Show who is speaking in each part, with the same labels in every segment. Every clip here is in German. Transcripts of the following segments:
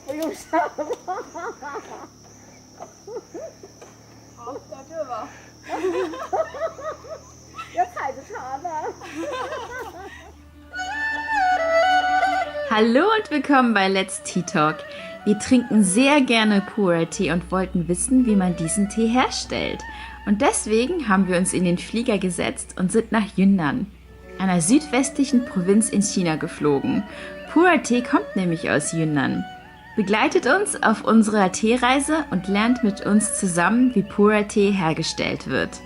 Speaker 1: 不用上了。
Speaker 2: 好，到这吧。
Speaker 1: 要踩着它呢。
Speaker 3: Hallo und willkommen bei Let's Tea Talk. Wir trinken sehr gerne Pu'er-Tee und wollten wissen, wie man diesen Tee herstellt. Und deswegen haben wir uns in den Flieger gesetzt und sind nach Yunnan, einer südwestlichen Provinz in China, geflogen. Pu'er-Tee kommt nämlich aus Yunnan. Begleitet uns auf unserer Teereise und lernt mit uns zusammen, wie Pu'er-Tee hergestellt wird.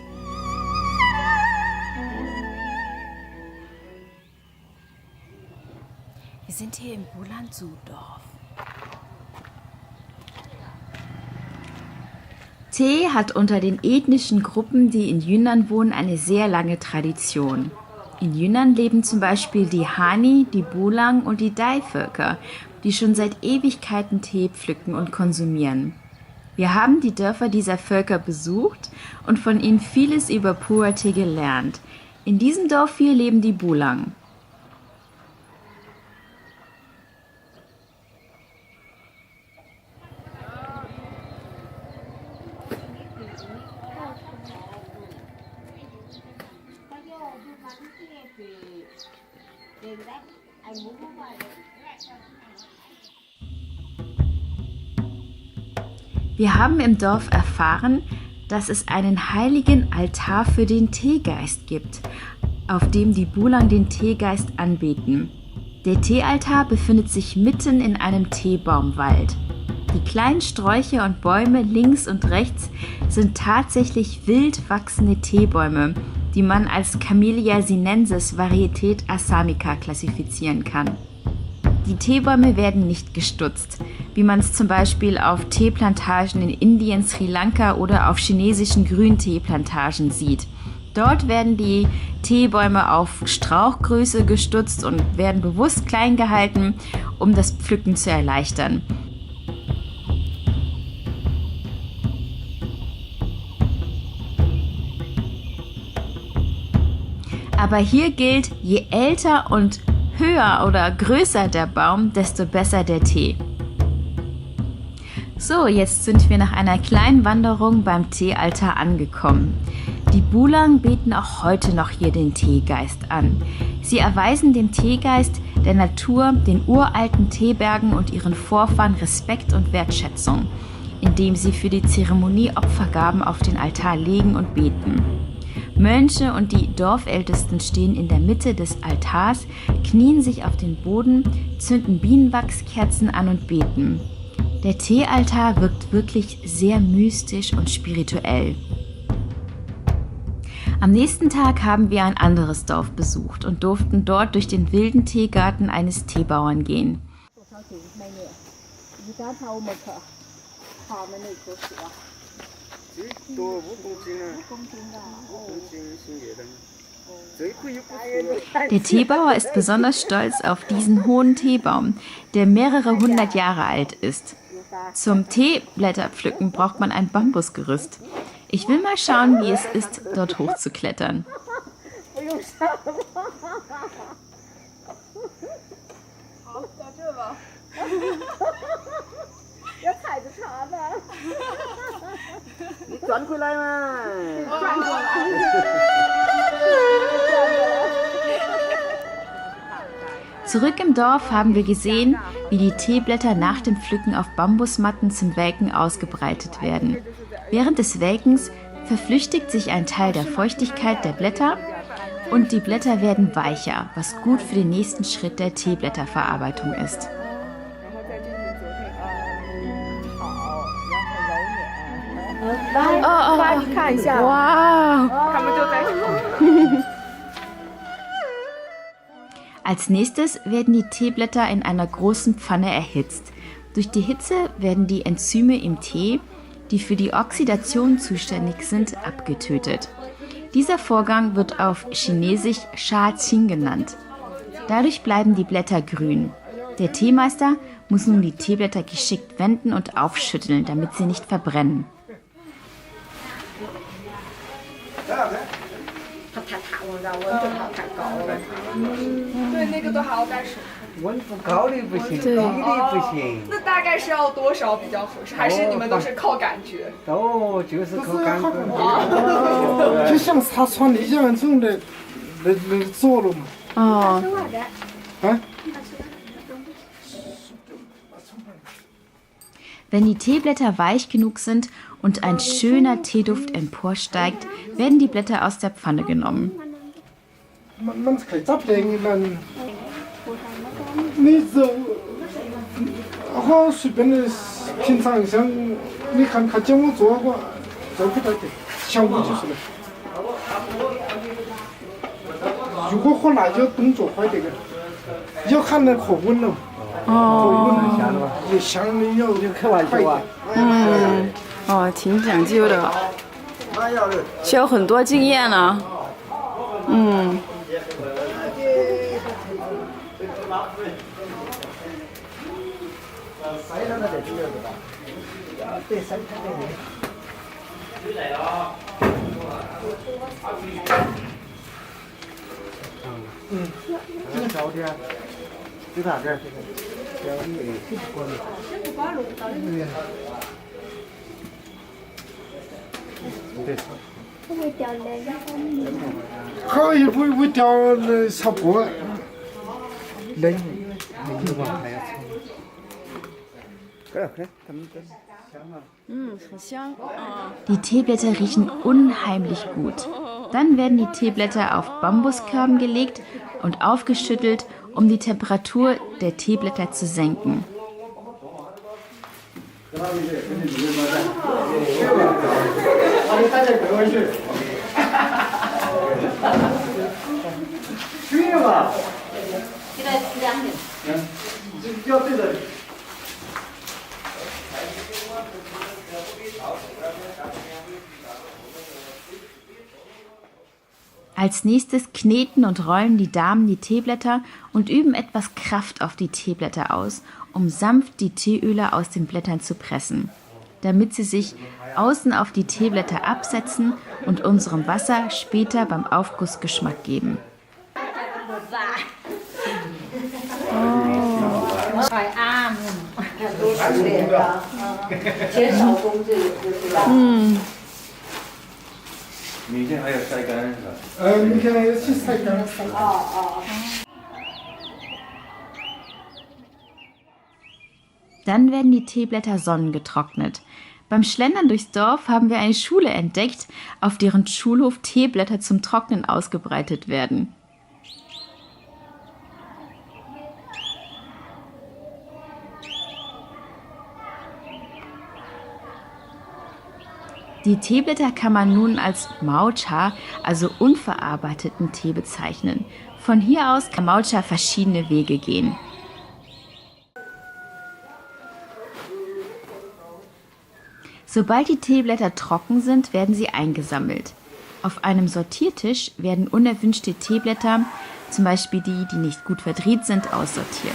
Speaker 3: Wir sind hier im Bulanzudorf. Tee hat unter den ethnischen Gruppen, die in Yunnan wohnen, eine sehr lange Tradition. In Yunnan leben zum Beispiel die Hani, die Bulang und die Dai-Völker, die schon seit Ewigkeiten Tee pflücken und konsumieren. Wir haben die Dörfer dieser Völker besucht und von ihnen vieles über Pu'er-Tee gelernt. In diesem Dorf hier leben die Bulang. Wir haben im Dorf erfahren, dass es einen heiligen Altar für den Teegeist gibt, auf dem die Bulang den Teegeist anbeten. Der Teealtar befindet sich mitten in einem Teebaumwald. Die kleinen Sträucher und Bäume links und rechts sind tatsächlich wild wachsende Teebäume, die man als Camellia sinensis Varietät Assamica klassifizieren kann. Die Teebäume werden nicht gestutzt, wie man es zum Beispiel auf Teeplantagen in Indien, Sri Lanka oder auf chinesischen Grünteeplantagen sieht. Dort werden die Teebäume auf Strauchgröße gestutzt und werden bewusst klein gehalten, um das Pflücken zu erleichtern. Aber hier gilt, je älter und höher oder größer der Baum, desto besser der Tee. So, jetzt sind wir nach einer kleinen Wanderung beim Teealtar angekommen. Die Bulang beten auch heute noch hier den Teegeist an. Sie erweisen dem Teegeist, der Natur, den uralten Teebergen und ihren Vorfahren Respekt und Wertschätzung, indem sie für die Zeremonie Opfergaben auf den Altar legen und beten. Mönche und die Dorfältesten stehen in der Mitte des Altars, knien sich auf den Boden, zünden Bienenwachskerzen an und beten. Der Teealtar wirkt wirklich sehr mystisch und spirituell. Am nächsten Tag haben wir ein anderes Dorf besucht und durften dort durch den wilden Teegarten eines Teebauern gehen. Der Teebauer ist besonders stolz auf diesen hohen Teebaum, der mehrere hundert Jahre alt ist. Zum Teeblätterpflücken braucht man ein Bambusgerüst. Ich will mal schauen, wie es ist, dort hochzuklettern. Zurück im Dorf haben wir gesehen, wie die Teeblätter nach dem Pflücken auf Bambusmatten zum Welken ausgebreitet werden. Während des Welkens verflüchtigt sich ein Teil der Feuchtigkeit der Blätter und die Blätter werden weicher, was gut für den nächsten Schritt der Teeblätterverarbeitung ist. Wow! Als nächstes werden die Teeblätter in einer großen Pfanne erhitzt. Durch die Hitze werden die Enzyme im Tee, die für die Oxidation zuständig sind, abgetötet. Dieser Vorgang wird auf Chinesisch Sha Qing genannt. Dadurch bleiben die Blätter grün. Der Teemeister muss nun die Teeblätter geschickt wenden und aufschütteln, damit sie nicht verbrennen.
Speaker 1: 让温度它太高了。
Speaker 2: 对，那个都还要带水。
Speaker 4: 温度高的不行，低
Speaker 3: 对
Speaker 4: 的不行。
Speaker 2: 那大概是要多少比较合适？还是你们都是靠感觉？
Speaker 4: 哦，就是靠感觉。
Speaker 5: 就像沙川一样这种的来做了嘛。
Speaker 3: Oh. Wenn die Teeblätter weich genug sind und ein schöner Teeduft emporsteigt, werden die Blätter aus der Pfanne genommen.
Speaker 5: มันไข่จับแดงนั่น你走好随便的平常像你看见我做过做不到的效果就是了如果喝辣椒动作快点的要看那火温了火温也香的要快一点
Speaker 6: 哦，挺讲究的，需要很多经验呢。
Speaker 4: 早点，就大点，这样你关了。对。
Speaker 5: 好一会掉了差不多冷
Speaker 6: 很香。
Speaker 3: Die Teeblätter riechen unheimlich gut. Dann werden die Teeblätter auf Bambuskörben gelegt und aufgeschüttelt, um die Temperatur der Teeblätter zu senken. Als nächstes kneten und rollen die Damen die Teeblätter und üben etwas Kraft auf die Teeblätter aus, um sanft die Teeöle aus den Blättern zu pressen, damit sie sich außen auf die Teeblätter absetzen und unserem Wasser später beim Aufguss Geschmack geben.
Speaker 1: Oh.
Speaker 4: 明天还要晒干是吧？
Speaker 5: 明天要去晒干。
Speaker 3: Dann werden die Teeblätter sonnengetrocknet. Beim Schlendern durchs Dorf haben wir eine Schule entdeckt, auf deren Schulhof Teeblätter zum Trocknen ausgebreitet werden. Die Teeblätter kann man nun als Maucha, also unverarbeiteten Tee bezeichnen. Von hier aus kann Maucha verschiedene Wege gehen. Sobald die Teeblätter trocken sind, werden sie eingesammelt. Auf einem Sortiertisch werden unerwünschte Teeblätter, zum Beispiel die, die nicht gut verdreht sind, aussortiert.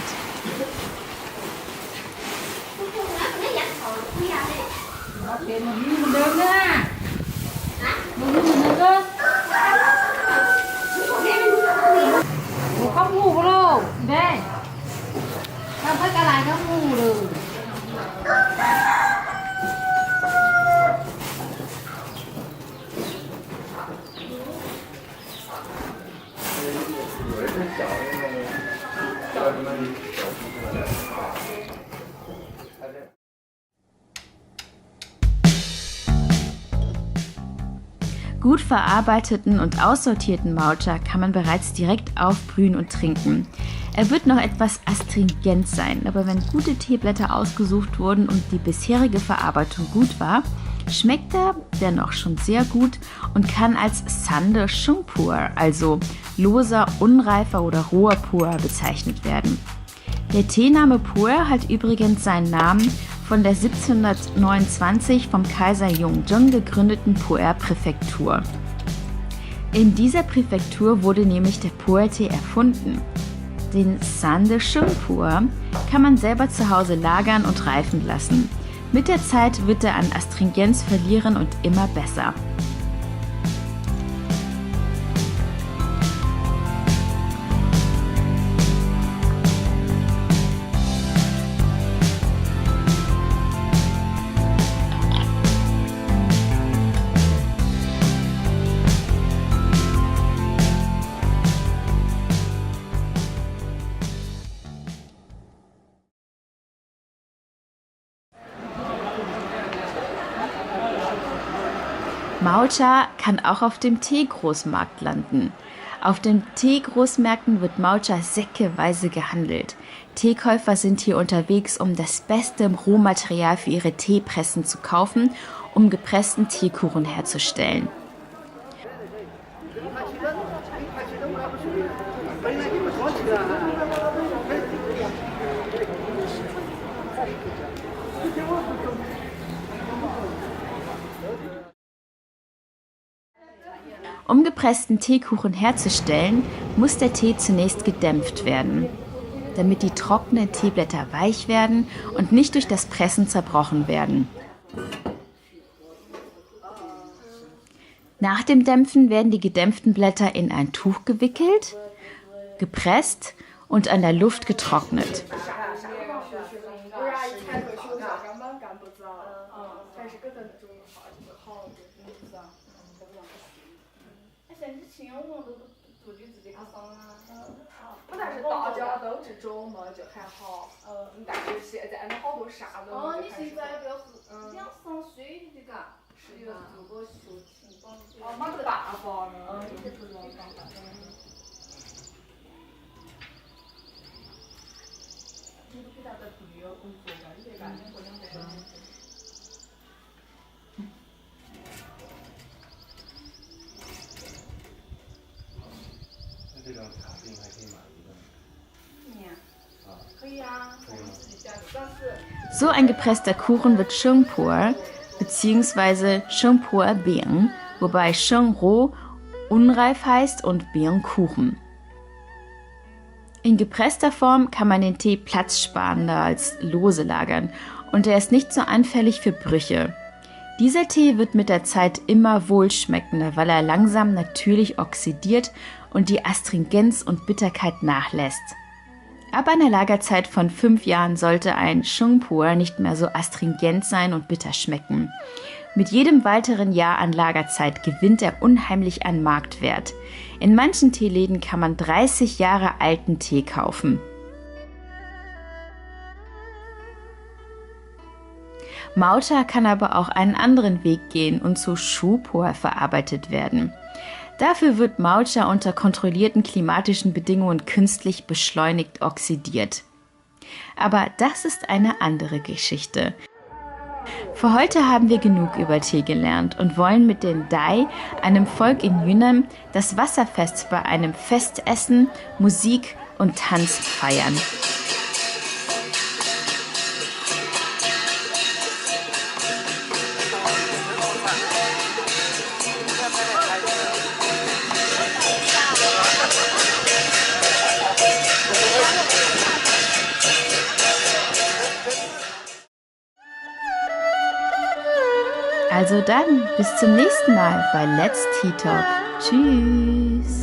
Speaker 3: Gut verarbeiteten und aussortierten Maucha kann man bereits direkt aufbrühen und trinken. Er wird noch etwas astringent sein, aber wenn gute Teeblätter ausgesucht wurden und die bisherige Verarbeitung gut war, schmeckt er dennoch schon sehr gut und kann als Sande Shung Puer, also loser, unreifer oder roher Puer bezeichnet werden. Der Teename Puer hat übrigens seinen Namen von der 1729 vom Kaiser Yongzheng gegründeten Puer-Präfektur. In dieser Präfektur wurde nämlich der Puer-Tee erfunden. Den Sande Shung Puer kann man selber zu Hause lagern und reifen lassen. Mit der Zeit wird er an Astringenz verlieren und immer besser. Maucha kann auch auf dem Teegroßmarkt landen. Auf den Teegroßmärkten wird Maucha säckeweise gehandelt. Teekäufer sind hier unterwegs, um das beste Rohmaterial für ihre Teepressen zu kaufen, um gepressten Teekuchen herzustellen. Um gepressten Teekuchen herzustellen, muss der Tee zunächst gedämpft werden, damit die trockenen Teeblätter weich werden und nicht durch das Pressen zerbrochen werden. Nach dem Dämpfen werden die gedämpften Blätter in ein Tuch gewickelt, gepresst und an der Luft getrocknet. So ein gepresster Kuchen wird Shengpuer bzw. Shengpuer Bing, wobei Sheng roh unreif heißt und Bing Kuchen. In gepresster Form kann man den Tee platzsparender als lose lagern und er ist nicht so anfällig für Brüche. Dieser Tee wird mit der Zeit immer wohlschmeckender, weil er langsam natürlich oxidiert und die Astringenz und Bitterkeit nachlässt. Ab einer Lagerzeit von 5 Jahren sollte ein Shengpuer nicht mehr so astringent sein und bitter schmecken. Mit jedem weiteren Jahr an Lagerzeit gewinnt er unheimlich an Marktwert. In manchen Teeläden kann man 30 Jahre alten Tee kaufen. Maucha kann aber auch einen anderen Weg gehen und zu Shupuer verarbeitet werden. Dafür wird Maucha unter kontrollierten klimatischen Bedingungen künstlich beschleunigt oxidiert. Aber das ist eine andere Geschichte. Für heute haben wir genug über Tee gelernt und wollen mit den Dai, einem Volk in Yunnan, das Wasserfest bei einem Festessen, Musik und Tanz feiern. Also dann, bis zum nächsten Mal bei Let's Tea Talk. Tschüss!